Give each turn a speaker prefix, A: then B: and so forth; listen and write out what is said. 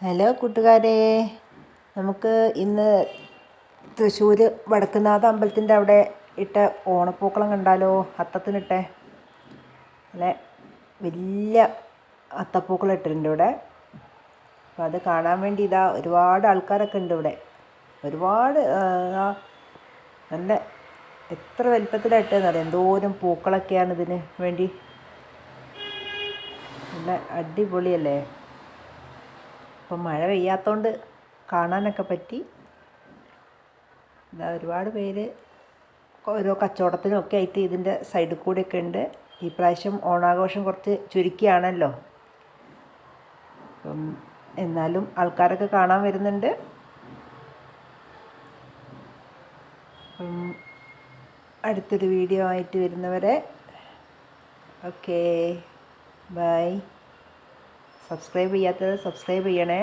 A: Hello കൂട്ടുകാരെ, നമുക്ക് ഇന്ന് തൃശ്ശൂർ വടക്കുന്നാഥ അമ്പലത്തിൻ്റെ അവിടെ ഇട്ട ഓണപ്പൂക്കളം കണ്ടാലോ? അത്തത്തിനിട്ടെ അല്ലെ, വലിയ അത്തപ്പൂക്കളം ഇട്ടിട്ടുണ്ട് ഇവിടെ. അപ്പം അത് കാണാൻ വേണ്ടി ഒരുപാട് ആൾക്കാരൊക്കെ ഉണ്ട് ഇവിടെ. ഒരുപാട് നല്ല എത്ര വലിപ്പത്തിലാണ് ഇട്ടതെന്നറിയാം. എന്തോരം പൂക്കളൊക്കെയാണ് ഇതിന് വേണ്ടി. നല്ല അടിപൊളിയല്ലേ. ഇപ്പം മഴ പെയ്യാത്തതുകൊണ്ട് കാണാനൊക്കെ പറ്റി. ഒരുപാട് പേര് ഓരോ കച്ചവടത്തിനൊക്കെ ആയിട്ട് ഇതിൻ്റെ സൈഡിൽ കൂടെയൊക്കെ ഉണ്ട്. ഈ പ്രാവശ്യം ഓണാഘോഷം കുറച്ച് ചുരുക്കിയാണല്ലോ. അപ്പം എന്നാലും ആൾക്കാരൊക്കെ കാണാൻ വരുന്നുണ്ട്. അടുത്തൊരു വീഡിയോ ആയിട്ട് വരുന്നവരെ ഓക്കേ ബൈ. സബ്സ്ക്രൈബ് ചെയ്യാത്തത് സബ്സ്ക്രൈബ് ചെയ്യണേ.